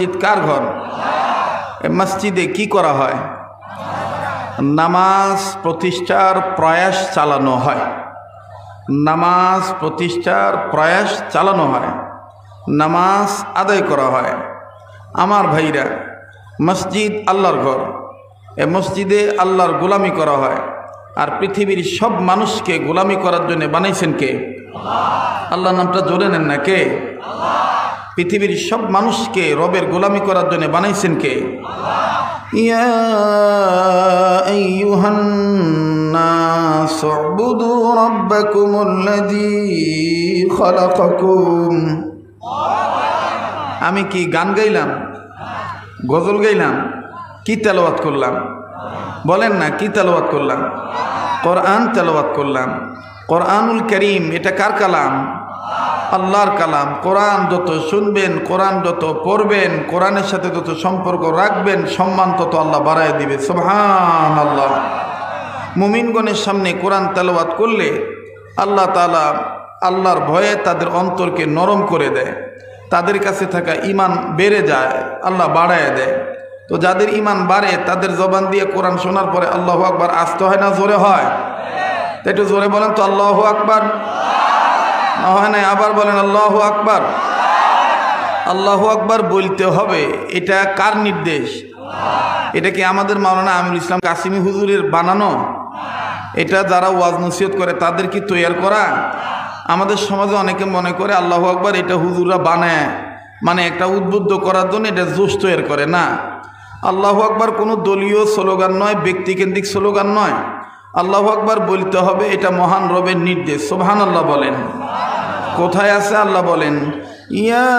মসজিদ কার ঘর? এই মসজিদে কি করা হয়? নামাজ প্রতিষ্ঠার প্রয়াস চালানো হয়। নামাজ প্রতিষ্ঠার প্রয়াস চালানো হয়, নামাজ আদায় করা হয়। আমার ভাইরা, মসজিদ আল্লাহর ঘর, এ মসজিদে আল্লাহর গোলামি করা হয়। আর পৃথিবীর সব মানুষকে গোলামি করার জন্য বানাইছেন কে? আল্লাহর নামটা জোরে নেন না, কে? পৃথিবীর সব মানুষকে রবের গোলামি করার জন্য বানাইছেন কে? ইয়া আইয়ুহান নাস উবুদু রাব্বাকুমুল্লাযী খালাকাকুম। আমি কি গান গাইলাম, গজল গাইলাম, কি তেলাওয়াত করলাম? বলেন না, কি তেলাওয়াত করলাম? কোরআন তেলাওয়াত করলাম। কোরআনুল কারীম এটা কার কালাম? আল্লাহর কালাম। কোরআন যত শুনবেন, কোরআন যত পড়বেন, কোরআনের সাথে যত সম্পর্ক রাখবেন, সম্মান তত আল্লাহ বাড়ায় দিবে। সুবহানাল্লাহ। মুমিনগণের সামনে কোরআন তেলাওয়াত করলে আল্লাহ তাআলা আল্লাহর ভয়ে তাদের অন্তরকে নরম করে দেয়, তাদের কাছে থাকা ঈমান বেড়ে যায়, আল্লাহ বাড়ায় দেয়। তো যাদের ঈমান বাড়ে তাদের জবান দিয়ে কোরআন শোনার পরে আল্লাহু আকবার আসতে হয় না জোরে হয়? তো একটু জোরে বলেন তো আল্লাহু আকবার। হয় না? আবার বলেন আল্লাহু আকবার। আল্লাহু আকবার বলতে হবে। এটা কার নির্দেশ? এটা কি আমাদের মাওলানা আমিরুল ইসলাম কাসিমি হুজুরের বানানো? এটা যারা ওয়াজ নসিহত করে তাদের কি তৈয়ার করা? আমাদের সমাজে অনেকে মনে করে আল্লাহু আকবার এটা হুজুররা বানায়, মানে একটা উদ্বুদ্ধ করার জন্য এটা জোশ তৈরি করে। না, আল্লাহু আকবার কোনো দলীয় স্লোগান নয়, ব্যক্তিকেন্দ্রিক স্লোগান নয়। আল্লাহু আকবার বলতে হবে, এটা মহান রবের নির্দেশ। সুবহানাল্লাহ বলেন। কোথায় আছে? আল্লাহ বলেন, ইয়া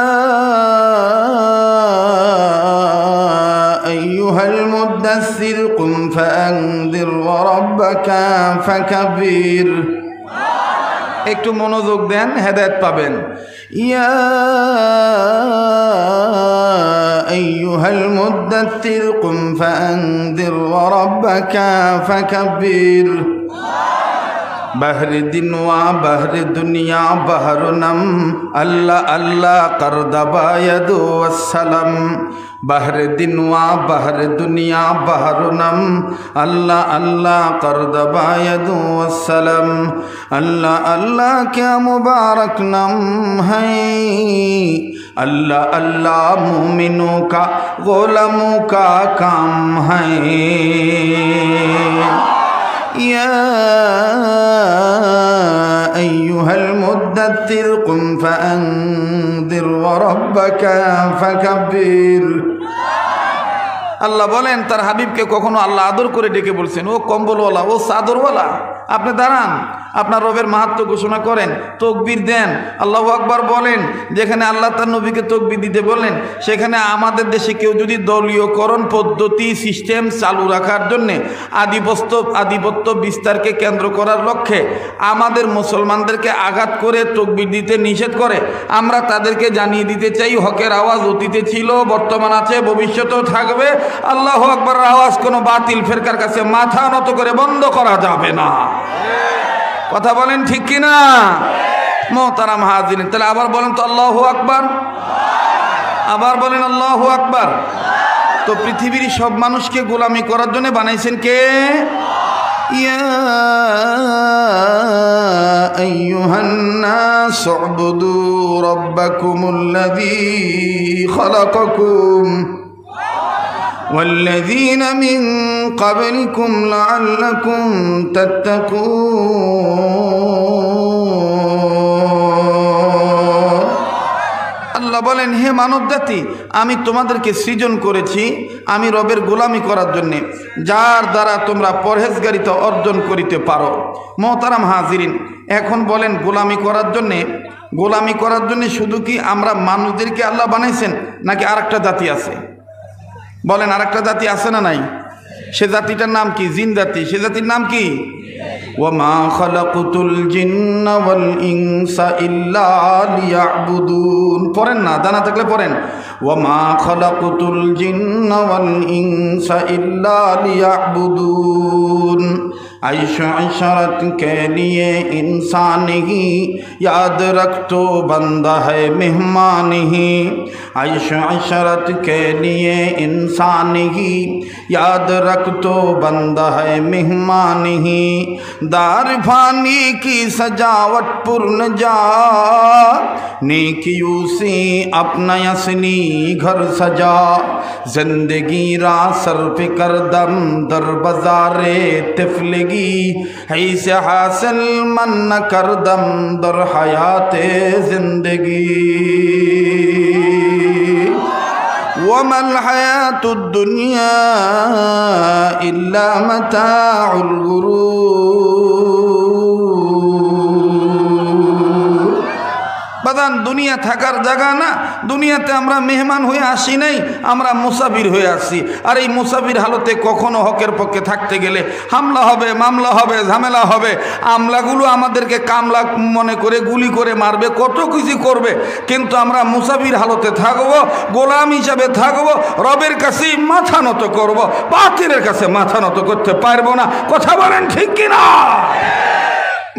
আইয়ুহাল মুদাসসির কুম ফাআনদির ওয়া রাব্বাকা ফাকাব্বির। একটু মনোযোগ দেন, হেদায়েত পাবেন। ইয়া আইয়ুহাল মুদাসসির কুম ফাআনদির ওয়া রাব্বাকা ফাকাব্বির। बहर दिन वा बहर दुनिया बहर नम अल्लाह अल्लाह कर दबायदो वसलम। बहर दिन वा बहर दुनिया बहर नम अल्लाह अल्लाह कर दबायदो वसलम। अल्लाह अल्लाह क्या मुबारक नम है, अल्लाह अल्लाह मोमिनों का गोलामों का काम है। या अय्युहल मुद्दत्तिर कुम फअन्दिर व रब्बका फकब्बिर। আল্লাহ বলেন তার হাবিবকে কখনো আল্লাহ আদর করে ডেকে বলছেন, ও কম্বলওয়ালা, ও চাদরওয়ালা, আপনি দাঁড়ান, আপনার রবের মাহাত্ম্য ঘোষণা করেন, তকবীর দেন, আল্লাহু আকবার বলেন। যেখানে আল্লাহ তার নবীকে তকবীর দিতে বলেন, সেখানে আমাদের দেশে কেউ যদি দলীয়করণ পদ্ধতি সিস্টেম চালু রাখার জন্যে আধিপত্য বিস্তারকে কেন্দ্র করার লক্ষ্যে আমাদের মুসলমানদেরকে আঘাত করে তকবীর দিতে নিষেধ করে, আমরা তাদেরকে জানিয়ে দিতে চাই, হকের আওয়াজ অতীতে ছিল, বর্তমান আছে, ভবিষ্যতেও থাকবে। আল্লাহু আকবার আওয়াজ কোনো বাতিল ফেরকার কাছে মাথা নত করে বন্ধ করা যাবে না। কথা বলেন ঠিক কিনা? মোহতারাম হাজিরিন, তাহলে আবার বলেন তো আল্লাহু আকবার। আবার বলেন আল্লাহু আকবার। তো পৃথিবীর সব মানুষকে গোলামি করার জন্য বানাইছেন কে? ইয়া আইয়ুহান নাস উবুদু রাব্বাকুমুল্লাযী খালাকাকুম والذين من قبلكم لعلكم تتقون। আল্লাহ বলেন, হে মানব জাতি, আমি তোমাদেরকে সৃজন করেছি আমি রবের গোলামি করার জন্যে, যার দ্বারা তোমরা পরহেজগারিতা অর্জন করিতে পারো। মোহতারাম হাজিরিন, এখন বলেন গোলামি করার জন্যে শুধু কি আমরা মানুষদেরকে আল্লাহ বানাইছেন, নাকি আরেকটা জাতি আছে? বলেন, আরেকটা জাতি আছে না নাই? সে জাতিটার নাম কি? জিন জাতি। সে জাতির নাম কি? ওয়ামা খালাকুতুল জিন্না ওয়াল ইনসা ইল্লা লিয়াবুদুন। পড়েন না, জানা থাকলে পড়েন। ওয়ামা খালাকুতুল জিন্না ওয়াল ইনসা ইল্লা লিয়াবুদুন। आइश इशरत के लिए इंसान ही याद रख तो बंदा है मेहमान ही। आइश अशरत के लिए इंसान ही याद रख तो बंदा है मेहमान ही दार फानी की सजावट पूर्ण जा नेकियों से अपना असली घर सजा जिंदगी रा सर पे कर दम दर बाज़ारे तिफलगी है से हासिल मन न कर दम दर हयाते जिंदगी वमल हयातुद दुनिया इल्ला मताउल गुरूर। বাদান দুনিয়া থাকার জায়গা না, দুনিয়াতে আমরা মেহমান হয়ে আসি নাই, আমরা মুসাফির হয়ে আসছি। আর এই মুসাফির হালতে কখনো হকের পক্ষে থাকতে গেলে হামলা হবে, মামলা হবে, ঝামেলা হবে। আমলাগুলো আমাদেরকে কামলা মনে করে গুলি করে মারবে, কত কিছু করবে, কিন্তু আমরা মুসাফির হালতে থাকবো, গোলাম হিসাবে থাকবো, রবের কাছে মাথা নত করব, বাতিলের কাছে মাথা নত করতে পারবো না। কথা বলেন ঠিক কিনা?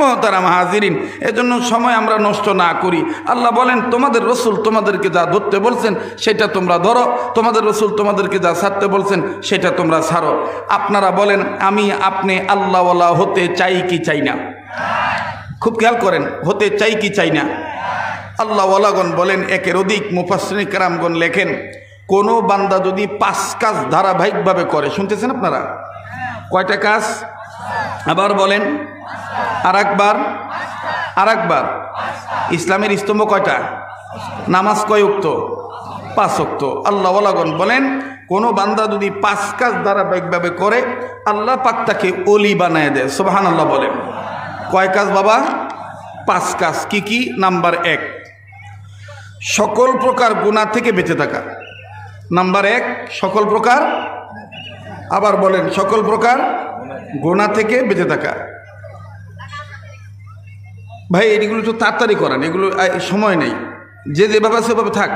মোহতারাম হাজিরিন, এজন্য সময় আমরা নষ্ট না করি। আল্লাহ বলেন তোমাদের রসুল তোমাদেরকে যা ধরতে বলছেন সেটা তোমরা ধরো, তোমাদের রসুল তোমাদেরকে যা ছাড়তে বলছেন সেটা তোমরা ছাড়ো। আপনারা বলেন আমি আপনি আল্লাহওয়ালা হতে চাই কি চাই না? খুব খেয়াল করেন, হতে চাই কি চাই না? আল্লাহওয়ালাগণ বলেন, একের অধিক মুফাসসিরিন কেরামগণ লেখেন, কোনো বান্দা যদি 5 কাজ ধারাবাহিকভাবে করে, শুনতেছেন আপনারা? কয়টা কাজ? আবার বলেন, আর একবার। ইসলামের স্তম্ভ কয়টা? নামাজ কয় ওয়াক্ত? 5 ওয়াক্ত। আল্লাহওয়ালাগণ বলেন কোনো বান্দা যদি 5 কাজ ধারাবাহিকভাবে করে আল্লাহ পাক তাকে ওলি বানায় দেয়। সুবহানাল্লাহ বলেন। কয় কাজ বাবা? 5 কাজ। কি কি? নাম্বার 1, সকল প্রকার গুনাহ থেকে বেঁচে থাকা। নাম্বার 1, সকল প্রকার, আবার বলেন, সকল প্রকার গুনাহ থেকে বেঁচে থাকা। ভাই এগুলো তো তাড়াতাড়ি করেন, এগুলো সময় নেই, যে যেভাবে সেভাবে থাক,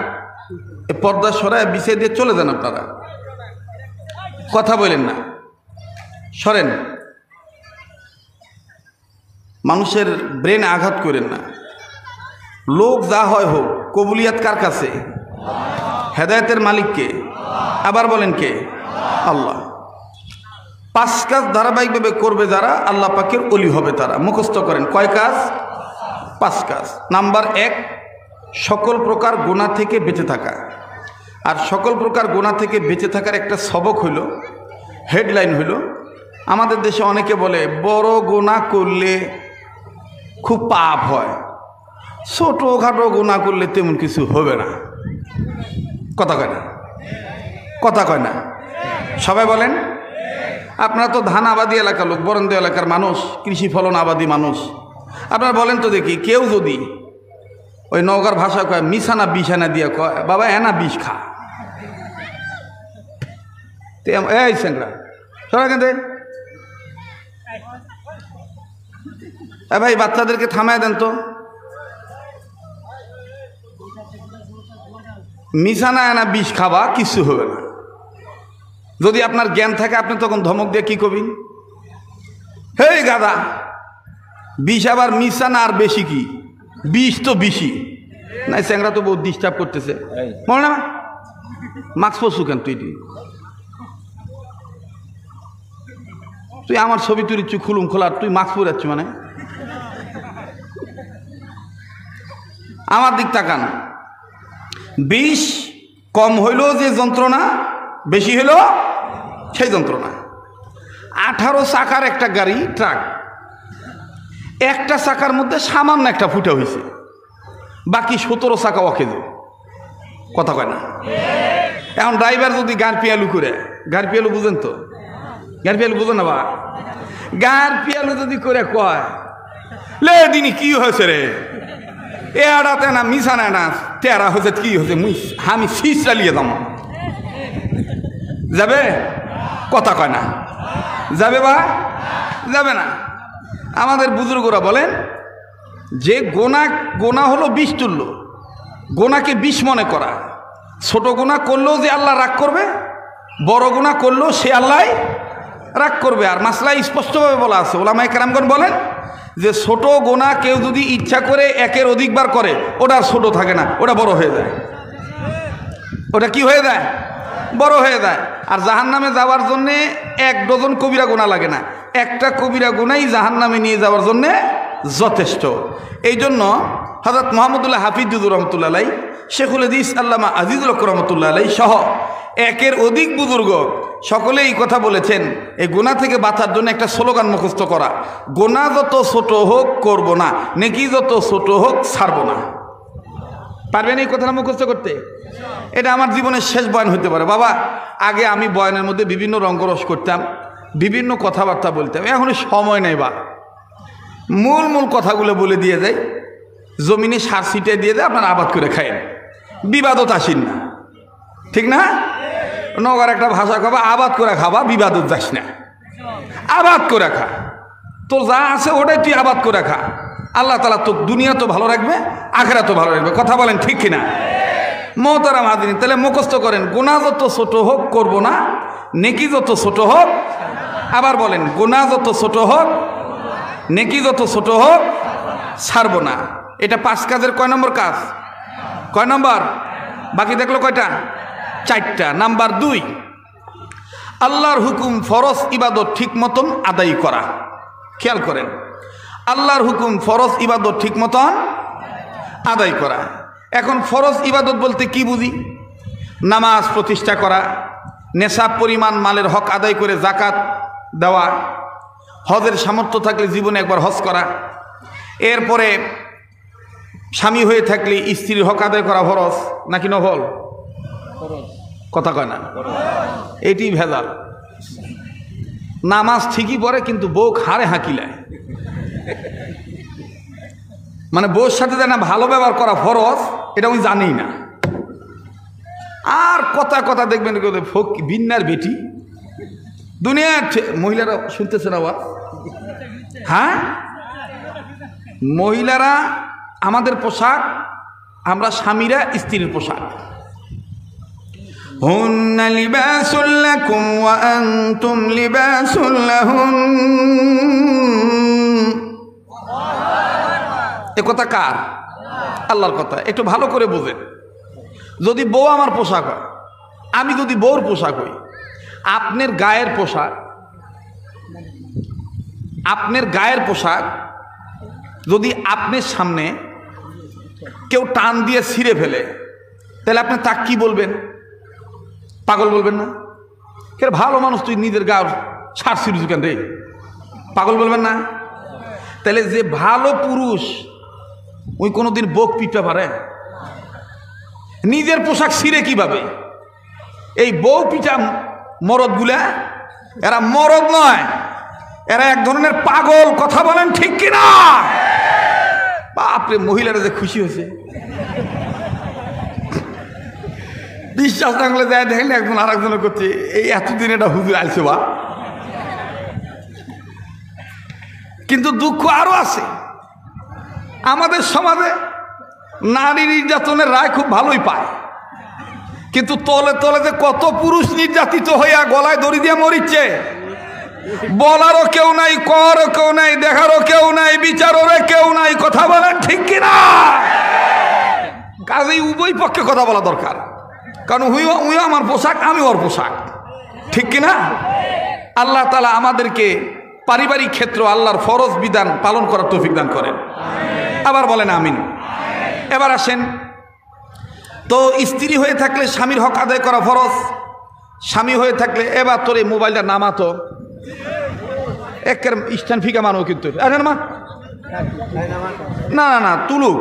পর্দা সরায় বিছিয়ে দিয়ে চলে যান আপনারা, কথা বলেন না, সরেন, মানুষের ব্রেন আঘাত করেন না। লোক যা হয় হোক, কবুলিয়াত কার কাছে? হেদায়েতের মালিককে। আবার বলেন কে? আল্লাহ। 5 কাজ ধারাবাহিকভাবে করবে যারা, আল্লাহ পাকের ওলি হবে তারা। মুখস্থ করেন, কয় কাজ? 5 কাজ। নাম্বার 1, সকল প্রকার গুনাহ থেকে বেঁচে থাকা। আর সকল প্রকার গুনাহ থেকে বেঁচে থাকার একটা সবক হইল, হেডলাইন হইল, আমাদের দেশে অনেকে বলে বড় গুনাহ করলে খুব পাপ হয়, ছোটোখাটো গুনাহ করলে তেমন কিছু হবে না। কথা কয় না? কথা কয় না? সবাই বলেন। আপনারা তো ধান আবাদী এলাকার লোক, বরেন্দ্র এলাকার মানুষ, কৃষি ফলন আবাদী মানুষ। আপনারা বলেন তো দেখি, কেউ যদি ওই নওগাঁর ভাষা কয় মিশানা বিছানা দিয়ে কয় বাবা এনা বিষ খা, এই সেংরা সবাই কেন ভাই বাচ্চাদেরকে থামায় দেন তো, মিশানা এনা বিষ খাবা, কিছু হবে না। যদি আপনার জ্ঞান থাকে আপনি তখন ধমক দিয়ে কি কবিন? হেই গাদা, বিষ আবার মিশানা আর বেশি কি? বিষ তো বেশি না, স্যাংরা তো বহুত ডিস্টার্ব করতেছে। মনে না মাস্ক পরছু কেন? তুই আমার ছবি তুলিচ্ছু খুলুম খোলার, তুই মাস্ক পরে যাচ্ছ মানে? আমার দিক তাকান। বিষ কম হইল যে যন্ত্রণা, বেশি হইল সেই যন্ত্রণা। 18 চাকার একটা গাড়ি, ট্রাক, একটা চাকার মধ্যে সামান্য একটা ফুটা হয়েছে, বাকি 17 চাকা অকেজ। কথা কয় না? এখন ড্রাইভার যদি গাড় পিয়ালু করে, গাড় পিয়ালু বুঝেন তো? গাড় পিয়ালু বুঝেন না বা? গাড় পিয়ালু যদি করে কয় লে দিনই কি হয়েছে রে, এড়াতে না মিশানা না তেরা হয়েছে, কি হয়েছে আমি শীষ চালিয়ে যাম, যাবে? কথা কয় না? যাবে বা যাবে না? আমাদের বুজুর্গরা বলেন যে গোনা হলো বিষ তুল্য, গোনাকে বিষ মনে করা। ছোট গোনা করলেও যে আল্লাহ রাগ করবে, বড় গোনা করলেও সে আল্লাহ রাগ করবে। আর মাসলা স্পষ্টভাবে বলা আছে, ওলামায়ে কেরামগণ বলেন যে ছোট গোনা কেউ যদি ইচ্ছা করে 1-এর অধিকবার করে, ওটা আর ছোট থাকে না, ওটা বড় হয়ে যায়। ওটা কি হয়ে যায়? বড় হয়ে যায়। আর জাহান্নামে যাওয়ার জন্যে 1 ডজন কবিরা গুনাহ লাগে না, একটা কবিরা গুনাহই জাহান্নামে নিয়ে যাওয়ার জন্যে যথেষ্ট। এই জন্য হযরত মুহাম্মদুল্লাহ হাফিজুর রহমতুল্লাহ আলাইহি, শেখুল হাদিস আল্লামা আজিজুল হক রহমতুল্লাহ আলাইহি সহ একের অধিক বুজুর্গ সকলে এই কথা বলেছেন, এই গুনাহ থেকে বাঁচার জন্য একটা স্লোগান মুখস্থ করা, গুনাহ যত ছোট হোক করব না, নেকি যত ছোট হোক ছাড়ব না। পারবেন এই কথাটা মুখস্থ করতে? এটা আমার জীবনের শেষ বয়ান হতে পারে। বাবা, আগে আমি বয়ানের মধ্যে বিভিন্ন রঙ্গরস করতাম, বিভিন্ন কথাবার্তা বলতাম, এখন সময় নেই। বা মূল মূল কথাগুলো বলে দিয়ে যায়, জমিনে সার ছিটে দিয়ে দেয়, আপনারা আবাদ করে খায়েন, বিবাদত আসেন না, ঠিক না? নগর একটা ভাষা খাবা, আবাদ করে খাবা, বিবাদত যাস না, আবাদ করে খা, তোর যা আছে ওটাই তুই আবাদ করে খা। আল্লাহ তাআলা তো দুনিয়া তো ভালো রাখবে, আখিরাত তো ভালো রাখবে। কথা বলেন ঠিক কিনা? মোহতারাম হাজিরিন, তাহলে মুখস্থ করেন, গুনাহ যত ছোট হোক করব না, নেকি যত ছোট হোক। আবার বলেন, গুনাহ যত ছোট হোক, নেকি যত ছোট হোক ছাড়ব না। এটা 5 কাজের কয় নম্বর কাজ? কয় নম্বর? বাকি দেখলো কয়টা? 4টা। নাম্বার 2, আল্লাহর হুকুম ফরজ ইবাদত ঠিক মতন আদায় করা। খেয়াল করেন, আল্লাহর হুকুম ফরজ ইবাদত ঠিক মতন আদায় করা। এখন ফরজ ইবাদত বলতে কি বুঝি? নামাজ প্রতিষ্ঠা করা, নেশাব পরিমাণ মালের হক আদায় করে জাকাত দেওয়া, হজের সামর্থ্য থাকলে জীবনে একবার হজ করা, এরপরে স্বামী হয়ে থাকলে স্ত্রীর হক আদায় করা ফরজ নাকি নফল? কথা কয় না, এটি ভেজাল। নামাজ ঠিকই পড়ে কিন্তু বউ হারে হাঁকিলায়, মানে বউর সাথে যেন ভালো ব্যবহার করা ফরজ, এটা ওই জানেই না। আর কথা কথা দেখবেন বিন্নার বেটি, দুনিয়ার মহিলারা শুনতেছে না? হ্যাঁ, মহিলারা আমাদের পোশাক, আমরা স্বামীরা স্ত্রীর পোশাক। হুন্না লিবাসুল লাকুম ওয়া আনতুম লিবাসুল লাহুন। এ কথা কার? আল্লাহর কথা। একটু ভালো করে বোঝেন। যদি বউ আমার পোশাক হয়, আমি যদি বউর পোশাক হই, আপনার গায়ের পোশাক, আপনার গায়ের পোশাক যদি আপনার সামনে কেউ টান দিয়ে ছিঁড়ে ফেলে, তাহলে আপনি তা কি বলবেন? পাগল বলবেন না? কে ভালো মানুষ, তুই নিজের গায়ের ছাড় ছিঁড়েছি কেন রে, পাগল বলবেন না? তাহলে যে ভালো পুরুষ ওই কোনোদিন বক পিটতে পারে? নিজের পোশাক ছিঁড়ে কিভাবে? এই বউ পিটা মরদগুলা, এরা মরদ নয়, এরা এক ধরনের পাগল। কথা বলেন ঠিক কিনা? বাপরে, মহিলারা যে খুশি হয়েছে, বিশ্বাস না করলে যায় দেখেন একজন আর একজনে করছে, এই এতদিন এটা হুজুর আইছে বা। কিন্তু দুঃখ আরো আছে, আমাদের সমাজে নারী নির্যাতনের রায় খুব ভালোই পায়, কিন্তু তলে তলে যে কত পুরুষ নির্যাতিত হইয়া গলায় দড়ি দিয়ে মরিচ্ছে, বলারও কেউ নাই, করও কেউ নাই, দেখারও কেউ নাই, বিচারও কেউ নাই। কথা বলেন ঠিক কিনা? কাজেই উভয় পক্ষে কথা বলা দরকার, কারণ উইও আমার পোশাক, আমি ওর পোশাক, ঠিক কিনা? আল্লাহ তাআলা আমাদেরকে পারিবারিক ক্ষেত্র আল্লাহর ফরজ বিধান পালন করার তৌফিক দান করেন। আবার বলেন আমিন। এবার আসেন, তো স্ত্রী হয়ে থাকলে স্বামীর হক আদায় করা ফরজ। স্বামী হয়ে থাকলে এবার তোর এই মোবাইলটা নামাতো, একের স্ট্যান্ড ফিকা মানো কিন্তু না না না তুলুক,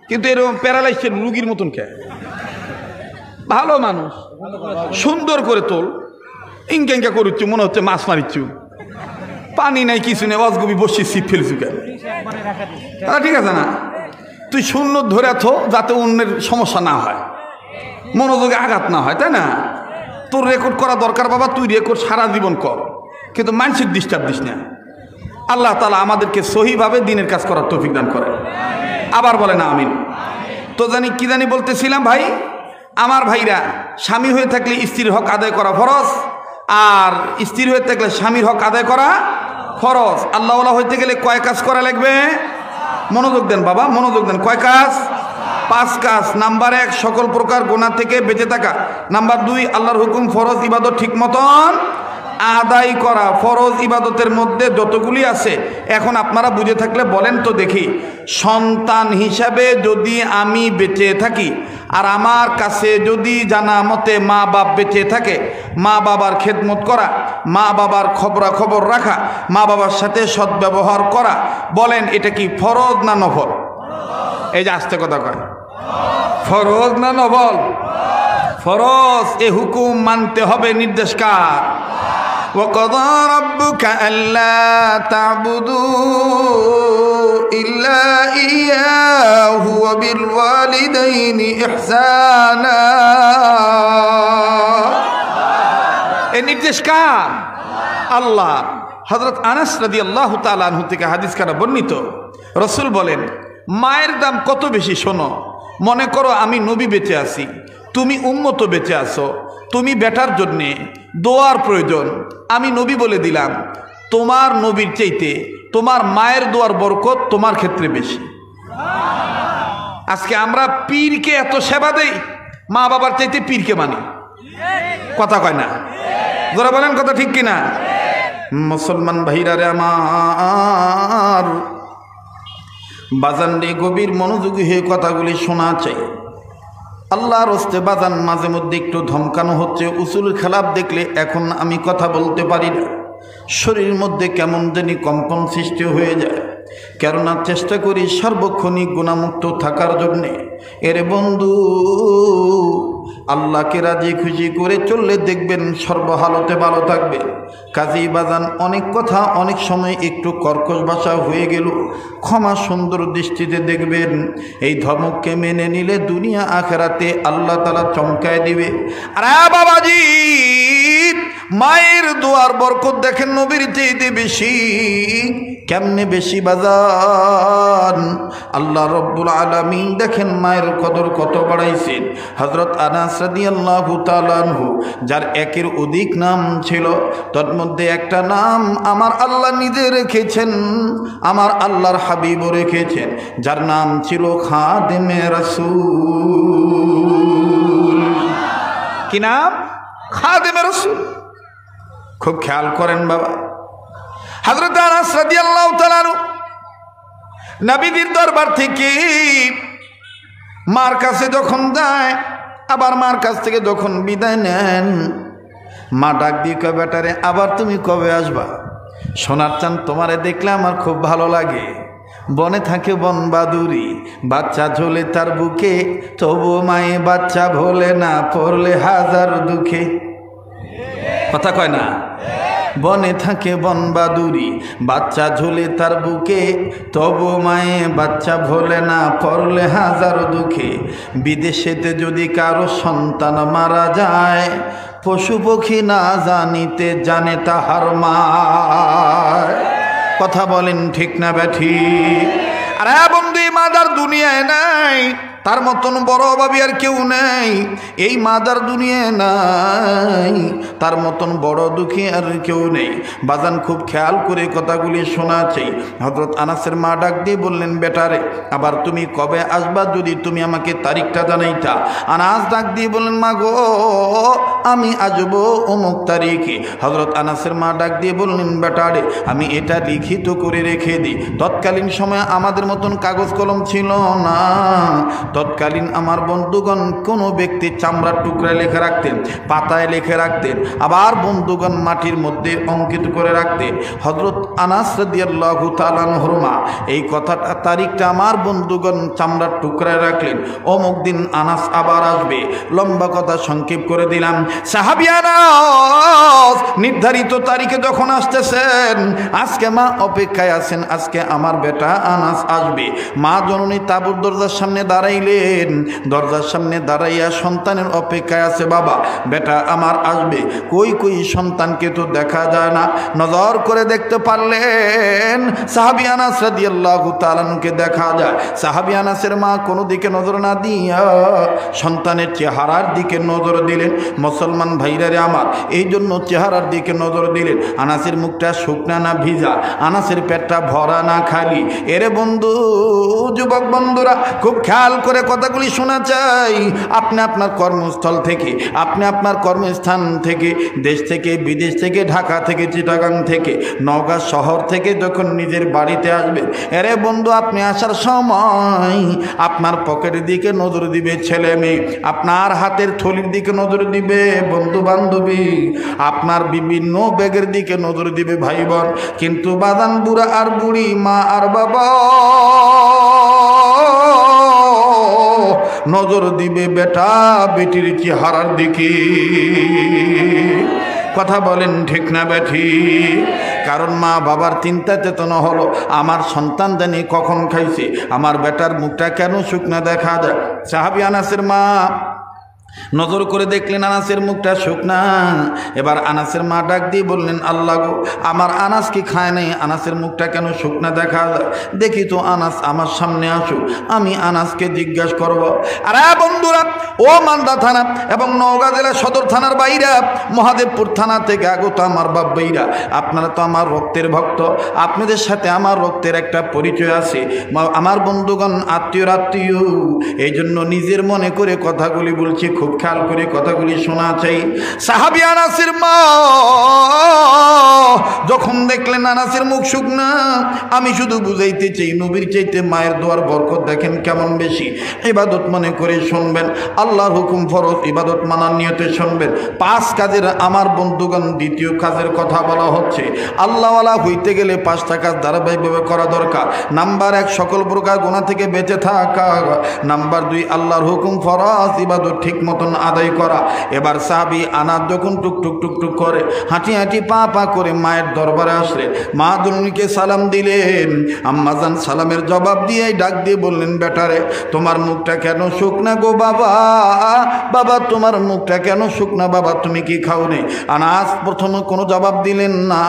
কিন্তু এরকম প্যারালাইসের রুগীর মতন কে? ভালো মানুষ, সুন্দর করে তোল, ইঙ্কা ইঙ্কা করুচ্ছু, মনে হচ্ছে মাছ মারিচ্ছু, পানি নাই কিছু নেই, অজগবি বসে ছিপ ফেলছু কেন? ঠিক আছে না? তুই শূন্য ধরে থো, যাতে অন্যের সমস্যা না হয়, মনোযোগে আঘাত না হয়, তাই না? তোর রেকর্ড করা দরকার বাবা, তুই রেকর্ড সারা জীবন কর, কিন্তু মানসিক ডিস্টার্ব দিস না। আল্লাহ তাআলা আমাদেরকে সহিভাবে দিনের কাজ করার তৌফিক দান করেন। আবার বলেন আমিন। তো কি জানি বলতেছিলাম ভাই, আমার ভাইরা, স্বামী হয়ে থাকলে স্ত্রীর হক আদায় করা ফরজ, আর স্ত্রী হয়ে থাকলে স্বামীর হক আদায় করা ফরজ। আল্লাহওয়ালা হইতে গেলে কয় কাজ করা লাগবে? মনোযোগ দেন বাবা, মনোযোগ দেন। কয় কাজ? 5 কাজ। নাম্বার 1 সকল প্রকার গুনাহ থেকে বেঁচে থাকা। নাম্বার 2 আল্লাহর হুকুম ফরজ ইবাদত ঠিক মতন আদায় করা। ফরজ ইবাদতের মধ্যে যতগুলি আছে এখন আপনারা বুঝে থাকলে বলেন তো দেখি, সন্তান হিসাবে যদি আমি বেঁচে থাকি আর আমার কাছে যদি জানা মতে মা বাপ বেঁচে থাকে, মা বাবার খেদমত করা, মা বাবার খবরাখবর রাখা, মা বাবার সাথে সদ্ব্যবহার করা, বলেন এটা কি ফরজ না নফল? এই যে আস্তে কথা কয়, ফরজ না নফল? ফরজ। এ হুকুম মানতে হবে। নির্দেশ কার? وَقَضَى رَبُّكَ أَلَّا تَعْبُدُوا إِلَّا إِيَّاهُ وَبِالْوَالِدَيْنِ إِحْسَانًا। এই নির্দেশ কার? আল্লাহ। হযরত আনাস রাদিয়াল্লাহু তাআলা আনহু থেকে হাদিস কারা বর্ণিত, রাসূল বলেন, মায়ের দাম কত বেশি শোনো। মনে করো আমি নবী বেঁচে আছি, তুমি উম্মত বেঁচে আছো, তুমি বেটার জন্যে দোয়ার প্রয়োজন, আমি নবী বলে দিলাম, তোমার নবীর চাইতে তোমার মায়ের দোয়ার বরকত তোমার ক্ষেত্রে বেশি। আজকে আমরা পীরকে এত সেবা দেই, মা বাবার চাইতে পীরকে মানি। কথা কয় না? যারা বলেন কথা ঠিক কিনা? মুসলমান ভাইরা রে আমার, বাজান রে গভীর মনোযোগী হয়ে কথাগুলি শোনা চাই। আল্লাহর হস্তে বাজান মাঝে মধ্যে একটু ধমকানো হচ্ছে, উসুল খেলাপ দেখলে এখন আমি কথা বলতে পারি না, শরীরের মধ্যে কেমন জানি কম্পন সৃষ্টি হয়ে যায়। কেননা চেষ্টা করি সর্বক্ষণিক গুণামুক্ত থাকার জন্যে। এর বন্ধু, আল্লাহকে রাজি খুশি করে চললে দেখবেন সর্বহালতে ভালো থাকবে। কাজী বাজান অনেক কথা অনেক সময় একটু কর্কশ ভাষা হয়ে গেল, ক্ষমা সুন্দর দৃষ্টিতে দেখবেন। এই ধর্মকে মেনে নিলে দুনিয়া আখেরাতে আল্লাহ তাআলা চমকায় দিবে। আরে বাবাজি, মায়ের দোয়ার বরকত দেখেন নবীর চাইতে বেশি। কেমনে বেশি বাজান? আল্লাহ রব্বুল আলামিন দেখেন মায়ের কদর কত বাড়াইছেন। হযরত আনাস রাদিয়াল্লাহু তাআলা আনহু, যার একের অধিক নাম ছিল, তার মধ্যে একটা নাম আমার আল্লাহ নিজে রেখেছেন, আমার আল্লাহর হাবিবও রেখেছেন, যার নাম ছিল খাদেমে রাসূল। কি নাম? খাদেমে রাসূল। খুব খেয়াল করেন বাবা। হযরত আনাস রাদিয়াল্লাহু তাআলা নবীর দরবার থেকে মার কাছে যখন যায়, আবার মার কাছ থেকে যখন বিদায় নেন, মা ডাক দিয়ে কয়, বেটারে আবার তুমি কবে আসবা? সোনার চান তোমারে দেখলে আমার খুব ভালো লাগে। বনে থাকে বন বাদুরি, বাচ্চা ঝোলে তার বুকে, তবু মায়ে বাচ্চা ভোলে না, পড়লে হাজার দুঃখে। কথা কয় না? বনে থাকে বন বাদুরি, বাচ্চা ঝুলে তার বুকে, তবু মায়ে বাচ্চা ভোলে না, পড়লে হাজার দুঃখে। বিদেশেতে যদি কারো সন্তান মারা যায়, পশু পক্ষী না জানিতে জানে তাহার মা। কথা বলেন ঠিক না ব্যাঠি? আরে বন্ধু, মাদার দুনিয়ায় নাই, তার মতন বড় অভাবী আর কেউ নেই। এই মাদার দুনিয়ায় নাই, তার মতন বড় দুঃখী আর কেউ নেই। বাজান খুব খেয়াল করে কথাগুলি শোনা চাই। হযরত আনাসের মা ডাক দিয়ে বললেন, বেটারে আবার তুমি কবে আসবা, যদি তুমি আমাকে তারিখটা জানাইতা। আনাস ডাক দিয়ে বললেন, মা গো, আমি আসবো অমুক তারিখে। হযরত আনাসের মা ডাক দিয়ে বললেন, বেটারে আমি এটা লিখিত করে রেখে দিই। তৎকালীন সময়ে আমাদের মতন কাগজ কলম ছিল না। তৎকালীন আমার বন্ধুগণ কোনো ব্যক্তি চামড়ার টুকরায় লেখে রাখতেন, পাতায় লিখে রাখতেন, আবার বন্ধুগণ মাটির মধ্যে অঙ্কিত করে রাখতেন। হযরত আনাস রাদিয়াল্লাহু তাআলা আনহু এই কথাটা তারিখটা আমার বন্ধুগণ চামড়ার টুকরায় রাখলেন। অমুক দিন আনাস আবার আসবে। লম্বা কথা সংক্ষেপ করে দিলাম। সাহাবী আনাস নির্ধারিত তারিখে যখন আসতেছেন, আজকে মা অপেক্ষায় আছেন, আজকে আমার বেটা আনাস আসবে। মা জননী তাঁবুর দরজার সামনে দাঁড়াইলেন। দরজার সামনে দাঁড়াইয়া সন্তানের অপেক্ষায় আছে, বাবা বেটা আমার আসবে। কই কই সন্তানকে তো দেখা যায় না। নজর করে দেখতে পারলেন সাহাবী আনাস রাদিয়াল্লাহু তাআলা আনহুকে দেখা যায়। সাহাবী আনাসের মা কোনো দিকে নজর না দিয়া সন্তানের চেহারার দিকে নজর দিলেন। মুসলমান ভাইরা রে আমার, এই জন্য চেহারার দিকে নজর দিলেন। আনাসের মুখটা শুকনা না ভিজা, আনাসের পেটটা ভরা না খালি। এরে বন্ধু, যুবক বন্ধুরা খুব খেয়াল করে কথাগুলি শোনা চাই। আপনি আপনার কর্মস্থল থেকে, আপনি আপনার কর্মস্থান থেকে, দেশ থেকে, বিদেশ থেকে, ঢাকা থেকে, চিটাগাং থেকে, নওগাঁ শহর থেকে যখন নিজের বাড়িতে আসবেন, এরে বন্ধু আপনি আসার সময় আপনার পকেটের দিকে নজর দিবে ছেলে মেয়ে, আপনার হাতের থলির দিকে নজর দিবে বন্ধু বান্ধবী, আপনার বিভিন্ন ব্যাগের দিকে নজর দিবে ভাই বোন। কিন্তু বাদান বুড়া আর বুড়ি, মা আর বাবা নজর দিবে বেটা বেটির চেহারার দিকে। কথা বলেন ঠিক না বেঠি? কারণ মা বাবার চিন্তা চেতনা হলো আমার সন্তান জানি কখন খাইছে, আমার বেটার মুখটা কেন শুকনা দেখা যায়। সাহাবী আনাসের মা নজর করে দেখলেন আনাসের মুখটা শুকনা। এবার আনাসের মা ডাক দিয়ে বললেন, আল্লাহ গো, আমার আনাস কি খায় নাই, আনাসের মুখটা কেন শুকনা দেখা যায়? দেখি তো আনাস আমার সামনে আসুক, আমি আনাসকে জিজ্ঞাসা করব। আরে বন্ধুরা, ও মালদা থানা এবং নওগাঁ জেলা সদর থানার বাইরা, মহাদেবপুর থানা থেকে আগত আমার বাপ ভাইরা, আপনারা তো আমার রক্তের ভক্ত, আপনাদের সাথে আমার রক্তের একটা পরিচয় আছে, আমার বন্ধুগণ, আত্মীয়, এই জন্য নিজের মনে করে কথাগুলি বলছি, খুব খেয়াল করে কথাগুলি শোনা চাই। সাহাবী আনাসের মা যখন দেখলেন আনাসের মুখ শুকনা, আমি শুধু বুঝাইতে চাই, নবীর চাইতে মায়ের দোয়ার বরকত দেখেন কেমন বেশি। ইবাদত মনে করে শুনবেন, আল্লাহর হুকুম ফরজ, ইবাদত মানার নিয়তে শুনবেন। 5 কাজের আমার বন্ধুগণ দ্বিতীয় কাজের কথা বলা হচ্ছে। আল্লাহওয়ালা হইতে গেলে 5টা কাজ ধারাবাহিকভাবে করা দরকার। নাম্বার 1, সকল প্রকার গুনাহ থেকে বেঁচে থাকা। নাম্বার 2, আল্লাহর হুকুম ফরজ, ইবাদত ঠিক মতন আদায় করা। এবার সাহাবী আনাস যখন টুকটুক টুকটুক করে হাঁটি হাঁটি পা পা করে মায়ের দরবারে আসলেন, মা দুলমিকে সালাম দিলেন। আম্মাজান সালামের জবাব দিয়ে ডাক দিয়ে বললেন, বেটারে তোমার মুখটা কেন শুকনা গো বাবা? বাবা তোমার মুখটা কেন শুকনা বাবা, তুমি কি খাও নি? আনাস প্রথমে কোনো জবাব দিলেন না।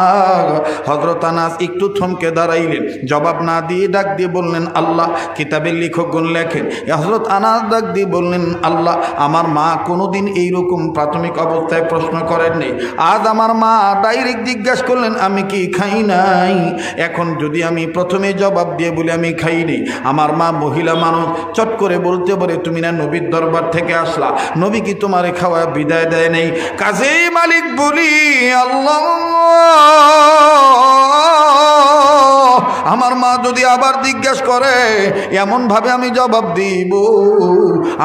হযরত আনাস একটু থমকে দাঁড়াইলেন, জবাব না দিয়ে ডাক দিয়ে বললেন, আল্লাহ কিতাবের লেখকগণ লেখেন। হযরত আনাস ডাক দিয়ে বললেন, আল্লাহ আমার মা কোনোদিন এইরকম প্রাথমিক অবস্থায় প্রশ্ন করেননি, আজ আমার মা ডাইরেক্ট জিজ্ঞাসা করলেন আমি কি খাই নাই। এখন যদি আমি প্রথমে জবাব দিয়ে বলি আমি খাইনি, আমার মা মহিলা মানুষ, চট করে বলতে পারে তুমি না নবীর দরবার থেকে আসলা, নবী কি তোমারে খাওয়া বিদায় দেয় নেই? কাজেই মালিক বলি, আল্লাহ আমার মা যদি আবার জিজ্ঞাসা করে এমনভাবে আমি জবাব দিব,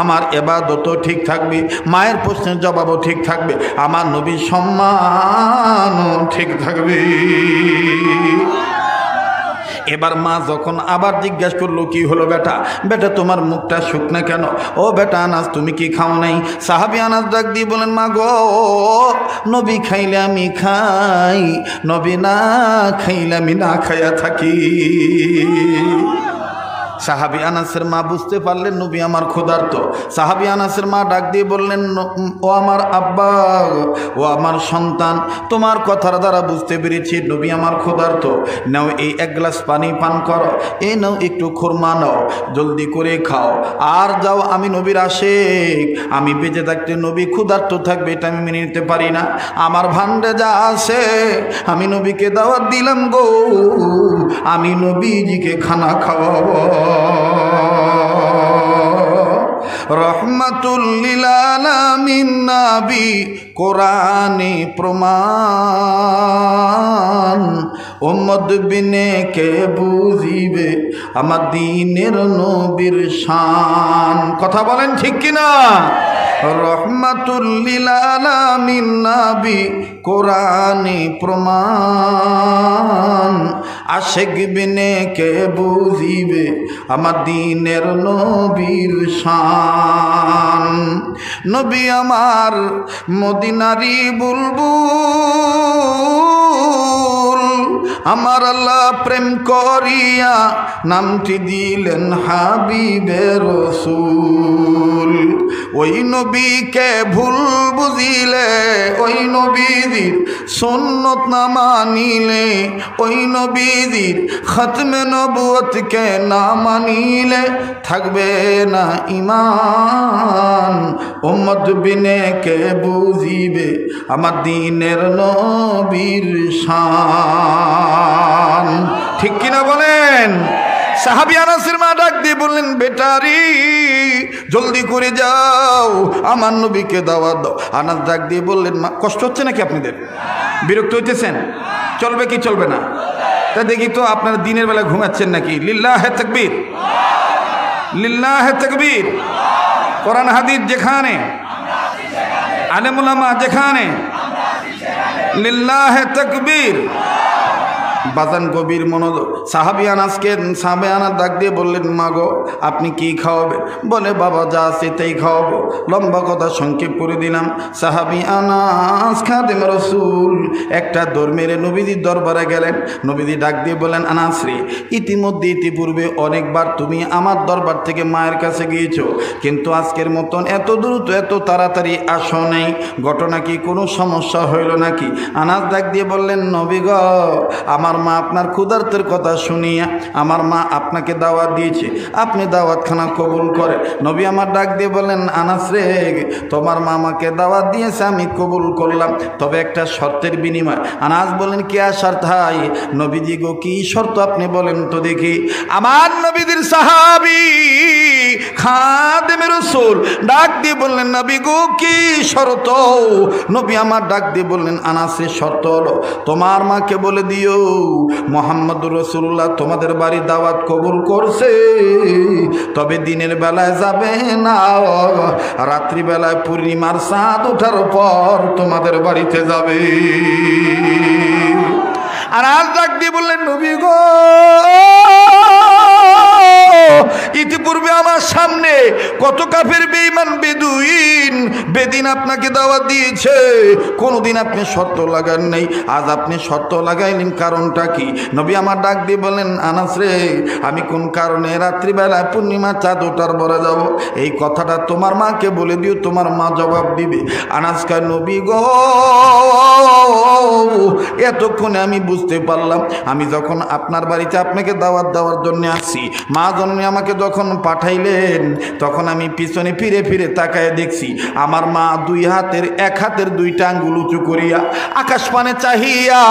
আমার ইবাদতও ঠিক থাকবে, মায়ের প্রশ্নের জবাবও ঠিক থাকবে, আমার নবীর সম্মানও ঠিক থাকবে। এবার মা যখন আবার জিজ্ঞাসা করলো, কি হলো বেটা, বেটা তোমার মুখটা শুকনা কেন? ও বেটা আনাস তুমি কি খাও নাই? সাহাবী আনাস ডাক দিয়ে বলেন, মা গো, নবী খাইলে আমি খাই, নবী না খাইলে আমি না খাইয়া থাকি। সাহাবী আনাসের মা বুঝতে পারলেন নবী আমার ক্ষুধার্ত। সাহাবী আনাসের মা ডাক দিয়ে বললেন, ও আমার আব্বা, ও আমার সন্তান, তোমার কথার দ্বারা বুঝতে পেরেছি নবী আমার ক্ষুধার্ত। নাও এই 1 গ্লাস পানি পান করো, এই নাও একটু খুরমা নাও, জলদি করে খাও আর যাও। আমি নবীর আশিক, আমি বেঁচে থাকতে নবী ক্ষুধার্ত থাকবে এটা আমি মেনে নিতে পারি না। আমার ভান্ডে যা আছে আমি নবীকে দাওয়াত দিলাম গো, আমি নবীজিকে খানা খাওয়াবো। রহমাতুল লিল আলামিন নবী কোরআনে প্রমাণ, উম্মত বিনে কে বুঝিবে আমার দ্বীনের নবীর শান। কথা বলেন ঠিক কিনা? রহমাতুল লিল আলামিন নবী কোরআনে প্রমাণ, আশিক বিনে কে বুঝিবে আমার দ্বীনের নবীর শান। নবী আমার মদিনারি বুলবুল, আমার আল্লাহ প্রেম করিয়া নামটি দিলেন হাবিবে রসুল। ওই নবীকে ভুল বুঝিলে, ওই নবীর সুন্নত না মানিলে, ওই নবীর খতমে নবুয়তকে না মানিলে থাকবে না ঈমান। উম্মত বিনে কে বুঝিবে আমার দ্বীনের নবীর শান। ঠিক কিনা বলেন? সাহাবী আনাসের মা ডাক দিয়ে বললেন, বেটারি জলদি করে যাও, আমার নবীকে দাওয়াত দাও। আনাস ডাক দিয়ে বললেন, মা কষ্ট হচ্ছে নাকি আপনাদের? বিরক্ত হইতেছেন? চলবে কি চলবে না? তা দেখি তো আপনারা দিনের বেলা ঘুমাচ্ছেন নাকি? লিল্লাহে তাকবীর, লিল্লাহে তাকবীর। কোরআন হাদিস যেখানে, আলেম উলামা যেখানে, লিল্লাহে তাকবীর। বাজান গভীর মনোযোগ। সাহাবী আনাস ডাক দিয়ে বললেন, মা গো আপনি কি খাওয়াবে? বলে, বাবা যা আছে তাই খাওয়াবো। লম্বা কথা সংক্ষেপ করে দিলাম। সাহাবী আনাস খাদেম রাসূল একটা দৌড় মেরে নবীজির দরবারে গেলেন। নবীজি ডাক দিয়ে বলেন, আনাস রে, ইতিপূর্বে অনেকবার তুমি আমার দরবার থেকে মায়ের কাছে গিয়েছো, কিন্তু আজকের মতন এত দ্রুত এত তাড়াতাড়ি আসো নাই। ঘটনা কি কোনো সমস্যা হইল নাকি? আনাস ডাক দিয়ে বললেন, নবী গো, আমার মা আপনার ক্ষুধার্তের কথা শুনিয়া আমার মা আপনাকে দাওয়াত দিয়েছে, আপনি দাওয়াতখানা কবুল করে। নবী আমার ডাক দিয়ে বললেন, আনাস রে, তোমার মা আমাকে দাওয়াত দিয়েছে, আমি কবুল করলাম, তবে একটা শর্তের বিনিময়। আনাস বলেন, কি আর শর্ত হয়? নবীজি গো, কি শর্ত আপনি বলেন তো দেখি। আমার নবীদের সাহাবী খাদেম রাসূল ডাক দিয়ে বললেন, নবী গো কি শর্ত? নবী আমার ডাক দিয়ে বললেন, আনাসের শর্ত হলো তোমার মাকে বলে দিও মুহাম্মদুর রাসূলুল্লাহ তোমাদের বাড়ি দাওয়াত কবুল করছে, তবে দিনের বেলায় যাবে না, রাত্রিবেলায় পূর্ণিমার চাঁদ ওঠার পর তোমাদের বাড়িতে যাবে। আর আজ ডাক দিয়ে বললেন, নবী গো, ইতিপূর্বে আমার সামনে কত কাফের বেঈমান বেদিন আপনাকে দাওয়াত দিয়েছে, কোনোদিন আপনি শর্ত লাগান নাই, আজ আপনি শর্ত লাগাইলেন, কারণটা কি? নবী আমার ডাক দিয়ে বলেন, আনাস রে, আমি কোন কারণে রাত্রিবেলায় পূর্ণিমা চাঁদ ওঠার পরে যাব, এই কথাটা তোমার মাকে বলে দিও, তোমার মা জবাব দিবে। আনাস কয়, নবী গো, এতক্ষণে আমি বুঝতে পারলাম, আমি যখন আপনার বাড়িতে আপনাকে দাওয়াত দেওয়ার জন্য আসছি, মা জননী আমাকে যখন পাঠাইলেন, তখন আমি পিছনে ফিরে ফিরে তাকায় দেখছি আমার মা এক হাতের দুইটা আঙ্গুল উঁচু করিয়া আকাশ পানে চাহিয়া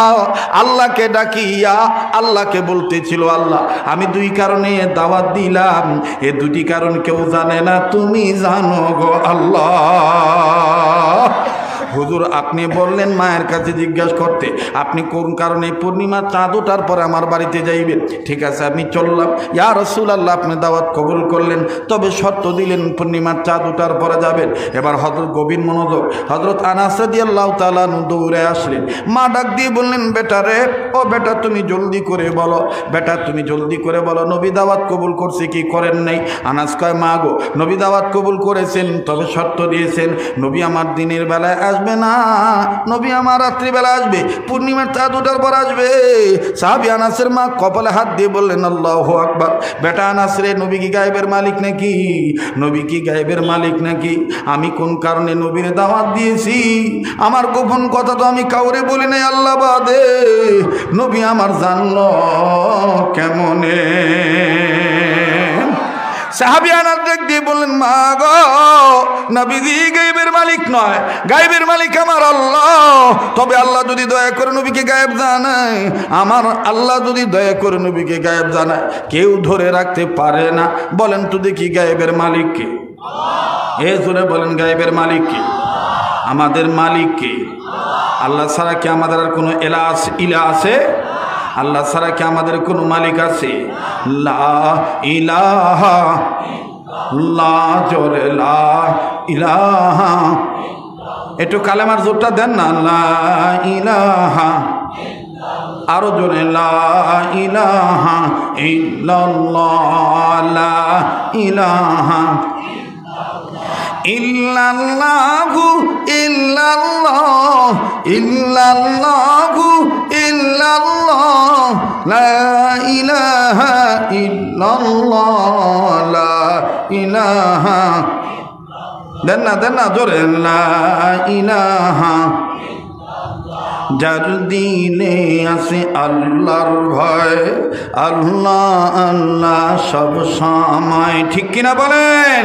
আল্লাহকে ডাকিয়া আল্লাহকে বলতেছিল, আল্লাহ আমি দুই কারণে দাওয়াত দিলাম, এ দুটি কারণ কেউ জানে না, তুমি জানো গো আল্লাহ। হুজুর আপনি বললেন মায়ের কাছে জিজ্ঞাসা করতে, আপনি কোন কারণে পূর্ণিমা চাঁদ ওঠার পরে আমার বাড়িতে যাইবেন, ঠিক আছে আমি চললাম। ইয়া রাসূলুল্লাহ আপনি দাওয়াত কবুল করলেন, তবে শর্ত দিলেন পূর্ণিমার চাঁদ ওঠার পরে যাবেন। এবার হযরত গভীর মনোযোগ, হযরত আনাস রাদিয়াল্লাহু তাআলা দৌড়ে আসলেন। মা ডাক দিয়ে বললেন, বেটা রে, ও বেটা তুমি জলদি করে বলো, বেটা তুমি জলদি করে বলো, নবী দাওয়াত কবুল করছে কি করেন নাই? আনাস কয়, মা গো, নবী দাওয়াত কবুল করেছেন, তবে শর্ত দিয়েছেন নবী আমার দিনের বেলায় আসবে না, নবী আমার রাত্রিবেলা আসবে, পূর্ণিমার চাঁদ ওঠার পর আসবে। সাহাবী আনাসের মা কপালে হাত দিয়ে বললেন, আল্লাহু আকবার। বেটা আনাস রে, নবী কি গায়েবের মালিক নাকি? নবী কি গায়েবের মালিক নাকি? আমি কোন কারণে নবীর দাওয়াত দিয়েছি, আমার গোপন কথা তো আমি কাউরে বলি নাই আল্লাহ বাদে, নবী আমার জানলো কেমনে? সাহাবী আনাস ডাক দিয়ে বললেন, মা গো, নবীজি গায়েবের মালিক নয়, গায়েবের মালিক আমার আল্লাহ, তবে আল্লাহ যদি দয়া করে নবীকে গায়েব জানায়, আমার আল্লাহ যদি দয়া করে নবীকে গায়েব জানায়, কেউ ধরে রাখতে পারে না। বলেন তো দেখি গায়েবের মালিক কে? এ জোরে বলেন, গায়েবের মালিক কে? আমাদের মালিক কে? আল্লাহ ছাড়া কি আমাদের আর কোনো ইলা আছে? আল্লাহ ছাড়া কি আমাদের কোনো মালিক আছে? লা ইলাহা লা জোরে লা ইলাহা, একটু কালেমার জোরটা দেন না, লা ইলাহা, আরো জোরে লা ইলাহা ইল্লাল্লাহ, লা ইলাহা ইল্লাল্লাহু ইল্লাল্লাহ ইল্লাল্লাহু ইল্লাল্লাহ, লা ইলাহা ইল্লাল্লাহ, লা ইলাহা, দেন না জোরে, লা ইলাহা। যার দিলে আছে আল্লাহর ভয়, আল্লাহ আল্লাহ সব সময়, ঠিক কিনা বলেন?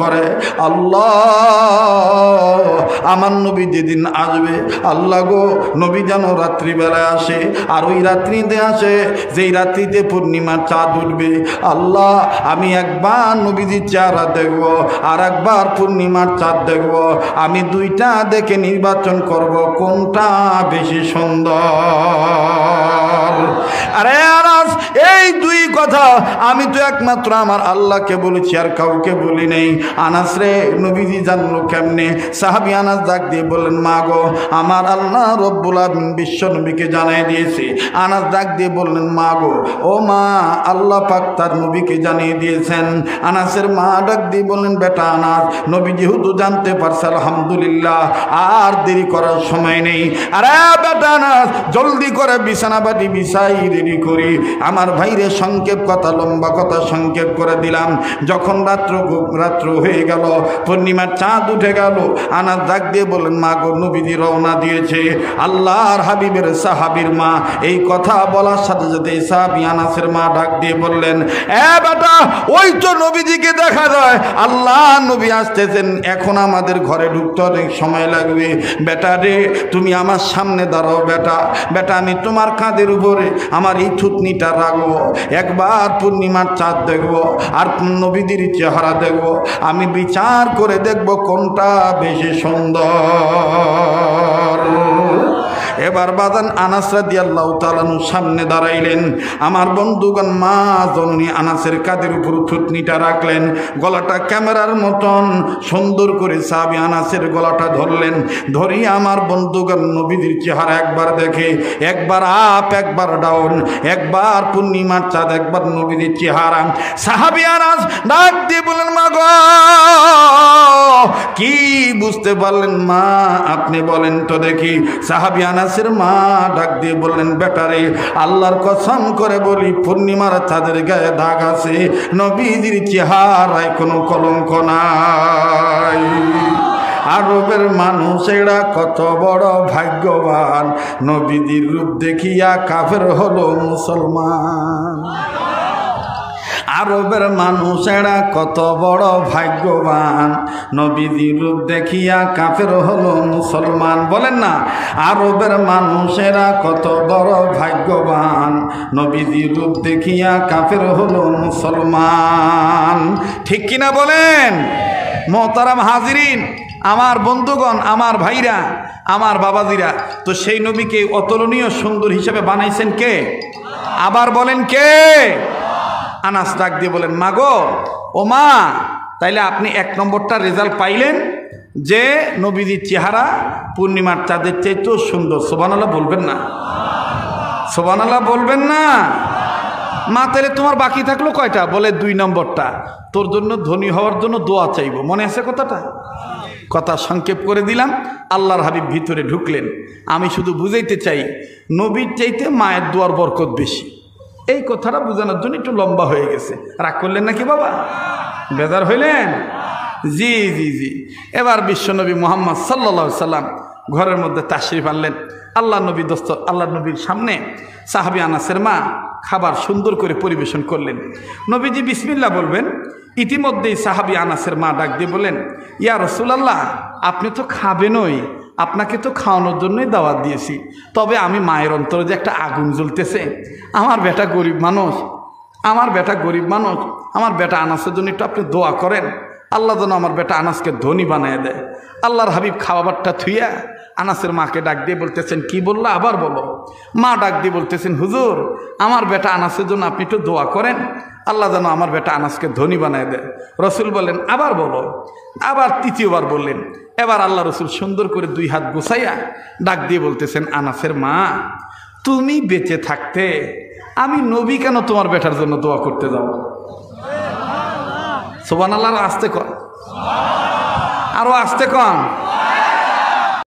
করে, আল্লাহ আমার নবী যেদিন আসবে, আল্লাহ গো নবী যেন রাত্রিবেলায় আসে, আর ওই রাত্রিতে আসে যেই রাত্রিতে পূর্ণিমার চাঁদ উঠবে। আল্লাহ আমি একবার নবীজির চেহারা দেখব, আর একবার পূর্ণিমার চাঁদ দেখব। আমি দুইটা দেখে নির্বাচন করব কোনটা বেশি সুন্দর। আরে আনাস, এই দুই কথা আমি তো একমাত্র আমার আল্লাহকে বলেছি, আর কাউকে বলি নেই। আনাস রে, নবীজি জানলো কেমনে? সাহাবী আনাস ডাক দিয়ে বললেন, মা গো আমার আল্লাহ রব্বুল আলামিন বিশ্ব নবীকে জানিয়ে দিয়েছে। আনাস ডাক দিয়ে বললেন, মা গো, ও মা, আল্লাহ পাক তার নবীকে জানিয়ে দিয়েছেন। আনাসের মা ডাক দিয়ে বললেন, বেটা আনাস, নবী যেহেতু জানতে পারছে আলহামদুলিল্লাহ, আর দেরি করার সময় নেই। আরে বেটা আনাস, জলদি করে বিছানা বাটি বিছাই রেডি করি। আমার ভাইরে সংক্ষেপ কথা, লম্বা কথা সংক্ষেপ করে দিলাম। যখন রাত্র হয়ে গেল, পূর্ণিমার চাঁদ উঠে গেল, আনাস ডাক দিয়ে বললেন, মা গো নবীজি রওনা দিয়েছে। আল্লাহর হাবিবের সাহাবীর মা এই কথা বলার সাথে সাথে সাহাবী আনাসের মা ডাক দিয়ে বললেন, এ বেটা, ওই তো নবীজিকে দেখা যায়, আল্লাহ নবী আসতেছেন, এখন আমাদের ঘরে ঢুকতে অনেক সময় লাগবে। বেটা রে, তুমি আমার সামনে দাঁড়াও। বেটা বেটা আমি তোমার কাঁধের উপরে আমার এই থুতনিটা রাখবো, একবার পূর্ণিমার চাঁদ দেখবো আর নবীজির চেহারা দেখবো, আমি বিচার করে দেখবো কোনটা বেশি সুন্দর। এবার বাদান আনাস রাদিয়াল্লাহু তাআলা সামনে দাঁড়াইলেন। আমার বন্ধুগণ, মা জননী আনাসের কাঁধের উপর থুতনিটা রাখলেন, গলাটা ক্যামেরার মতন সুন্দর করে সাহাবী আনাসের গলাটা ধরলেন। ধরি আমার বন্ধুগণ নবীজির চেহারা একবার দেখে, একবার আপ একবার ডাউন, একবার পূর্ণিমার চাঁদ, একবার নবীজির চেহারা। সাহাবী আনাস ডাক দিয়ে বলেন, মা গো কি বুঝতে পারলেন মা? আপনি বলেন তো দেখি। সাহাবী আনাসের মা ডাক দিয়ে বললেন, বেটারে আল্লাহর কসম করে বলি, পূর্ণিমার চাঁদের গায়ে দাগ আছে, নবীজির চেহারায় কোনো কলঙ্ক নাই। আরবের মানুষেরা কত বড় ভাগ্যবান, নবীজির রূপ দেখিয়া কাফের হলো মুসলমান। আরবের মানুষেরা কত বড় ভাগ্যবান, নবীজির রূপ দেখিয়া কাফের হলো মুসলমান। বলেন না, আরবের মানুষেরা কত বড় ভাগ্যবান, নবীজির রূপ দেখিয়া কাফের হলো মুসলমান। ঠিক কিনা বলেন? মোহতারাম হাজিরিন, আমার বন্ধুগণ, আমার ভাইরা, আমার বাবাজিরা, তো সেই নবীকে অতুলনীয় সুন্দর হিসেবে বানাইছেন কে? আবার বলেন কে? আনাস ডাক দিয়ে বলেন, মা গো, ও মা, তাইলে আপনি 1 নম্বরটা রেজাল্ট পাইলেন যে নবীজির চেহারা পূর্ণিমার চাঁদের চাইতেও সুন্দর। সুবহানাল্লাহ বলবেন না? সুবহানাল্লাহ বলবেন না? মা, তাহলে তোমার বাকি থাকলো কয়টা? বলে 2 নম্বরটা, তোর জন্য ধনী হওয়ার জন্য দোয়া চাইব। মনে আছে কথাটা? কথা সংক্ষেপ করে দিলাম। আল্লাহর হাবিব ভিতরে ঢুকলেন। আমি শুধু বুঝাইতে চাই, নবীর চাইতে মায়ের দোয়ার বরকত বেশি। এই কথাটা বোঝানোর জন্য একটু লম্বা হয়ে গেছে। রাগ করলেন নাকি বাবা? বেজার হইলেন? জি জি জি। এবার বিশ্বনবী মুহাম্মদ সাল্লাল্লাহু আলাইহি সাল্লাম ঘরের মধ্যে তাশরিফ আনলেন। আল্লাহ নবী আল্লাহ নবীর সামনে সাহাবী আনাসের মা খাবার সুন্দর করে পরিবেশন করলেন। নবীজি বিসমিল্লাহ বলবেন, ইতিমধ্যেই সাহাবী আনাসের মা ডাক দিয়ে বলেন, ইয়া রাসূলুল্লাহ, আপনি তো খাবেনই, আপনাকে তো খাওয়ানোর জন্যই দাওয়াত দিয়েছি, তবে আমি মায়ের অন্তরে যে একটা আগুন জ্বলতেছে, আমার বেটা গরিব মানুষ, আমার বেটা আনাসের জন্য একটু আপনি দোয়া করেন, আল্লাহ যেন আমার বেটা আনাসকে ধনী বানিয়ে দেয়। আল্লাহর হাবিব খাবারটা থুইয়া আনাসের মাকে ডাক দিয়ে বলতেছেন, কি বললা আবার বলো। মা ডাক দিয়ে বলতেছেন, হুজুর, আমার বেটা আনাসের জন্য আপনি একটু দোয়া করেন, আল্লাহ যেন আমার বেটা আনাসকে ধনী বানিয়ে দেয়। রসুল বলেন, আবার বলো। আবার 3য়বার বললেন। এবার আল্লাহ রসুল সুন্দর করে 2 হাত গুছাইয়া ডাক দিয়ে বলতেছেন, আনাসের মা, তুমি বেঁচে থাকতে আমি নবী কেন তোমার বেটার জন্য দোয়া করতে যাব? সুবহানাল্লাহ। আস্তে কর, আরো আস্তে কর।